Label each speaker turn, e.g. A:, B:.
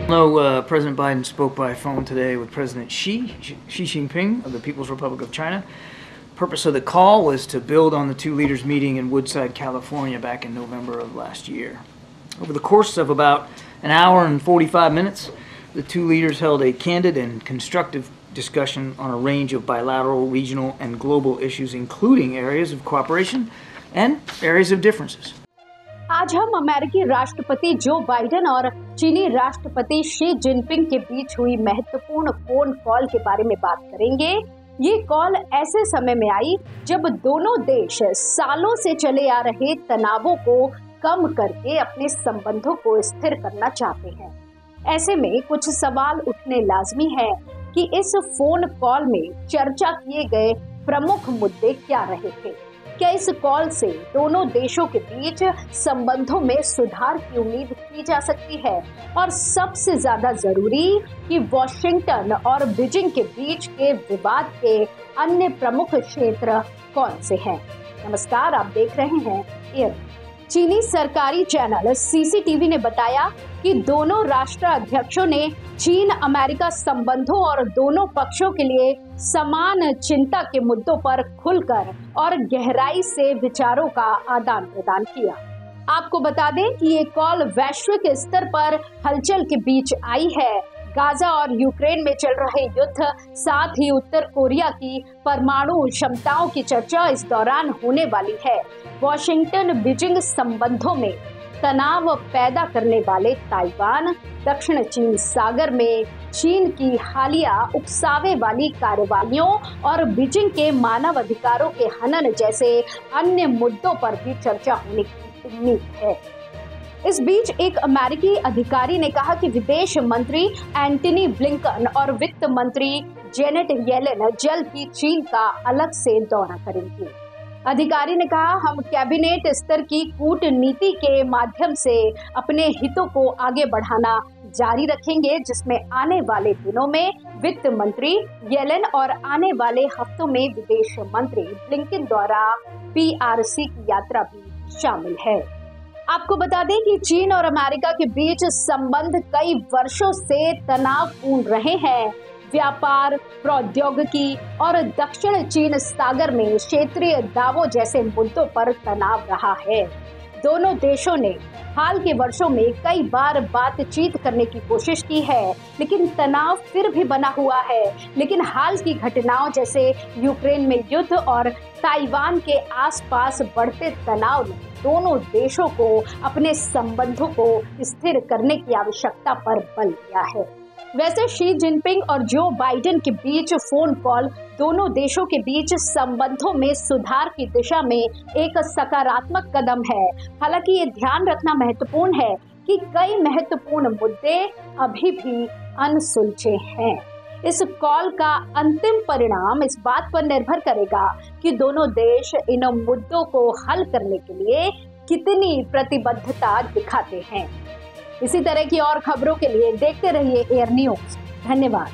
A: No, President Biden spoke by phone today with President Xi Jinping of the People's Republic of China. Purpose of the call was to build on the two leaders' meeting in Woodside, California back in November of last year. Over the course of about an hour and 45 minutes, the two leaders held a candid and constructive discussion on a range of bilateral, regional, and global issues, including areas of cooperation and areas of differences.
B: आज हम अमेरिकी राष्ट्रपति Joe Biden और चीनी राष्ट्रपति Xi Jinping के बीच हुई महत्वपूर्ण फोन कॉल के बारे में बात करेंगे। ये कॉल ऐसे समय में आई जब दोनों देश सालों से चले आ रहे तनावों को कम करके अपने संबंधों को स्थिर करना चाहते हैं। ऐसे में कुछ सवाल उठने लाजमी है कि इस फोन कॉल में चर्चा किए गए प्रमुख मुद्दे क्या रहे थे। क्या इस कॉल से दोनों देशों के बीच संबंधों में सुधार की उम्मीद की जा सकती है? और सबसे ज्यादा जरूरी कि वॉशिंगटन और बीजिंग के बीच के विवाद के अन्य प्रमुख क्षेत्र कौन से हैं? नमस्कार, आप देख रहे हैं एयर। चीनी सरकारी चैनल सीसीटीवी ने बताया कि दोनों राष्ट्राध्यक्षों ने चीन अमेरिका संबंधों और दोनों पक्षों के लिए समान चिंता के मुद्दों पर खुलकर और गहराई से विचारों का आदान प्रदान किया। आपको बता दें कि ये कॉल वैश्विक स्तर पर हलचल के बीच आई है। गाजा और यूक्रेन में चल रहे युद्ध, साथ ही उत्तर कोरिया की परमाणु क्षमताओं की चर्चा इस दौरान होने वाली है। वॉशिंगटन बीजिंग संबंधों में तनाव पैदा करने वाले ताइवान, दक्षिण चीन सागर में चीन की हालिया उकसावे वाली कार्रवाइयों और बीजिंग के मानव अधिकारों के हनन जैसे अन्य मुद्दों पर भी चर्चा होने की उम्मीद है। इस बीच एक अमेरिकी अधिकारी ने कहा कि विदेश मंत्री एंटनी ब्लिंकन और वित्त मंत्री जेनेट येलेन जल्द ही चीन का अलग से दौरा करेंगे। अधिकारी ने कहा, हम कैबिनेट स्तर की कूटनीति के माध्यम से अपने हितों को आगे बढ़ाना जारी रखेंगे, जिसमें आने वाले दिनों में वित्त मंत्री येलेन और आने वाले हफ्तों में विदेश मंत्री ब्लिंकन द्वारा पीआरसी की यात्रा भी शामिल है। आपको बता दें कि चीन और अमेरिका के बीच संबंध कई वर्षों से तनावपूर्ण रहे हैं। व्यापार, प्रौद्योगिकी और दक्षिण चीन सागर में क्षेत्रीय दावों जैसे मुद्दों पर तनाव रहा है। दोनों देशों ने हाल के वर्षों में कई बार बातचीत करने की कोशिश की है, लेकिन तनाव फिर भी बना हुआ है। लेकिन हाल की घटनाओं जैसे यूक्रेन में युद्ध और ताइवान के आसपास बढ़ते तनाव ने दोनों देशों को अपने संबंधों को स्थिर करने की आवश्यकता पर बल दिया है। वैसे शी जिनपिंग और जो बाइडेन के बीच फोन कॉल दोनों देशों के बीच संबंधों में सुधार की दिशा में एक सकारात्मक कदम है। हालांकि ये ध्यान रखना महत्वपूर्ण है कि कई महत्वपूर्ण मुद्दे अभी भी अनसुलझे हैं। इस कॉल का अंतिम परिणाम इस बात पर निर्भर करेगा कि दोनों देश इन मुद्दों को हल करने के लिए कितनी प्रतिबद्धता दिखाते हैं। इसी तरह की और खबरों के लिए देखते रहिए एयर न्यूज। धन्यवाद।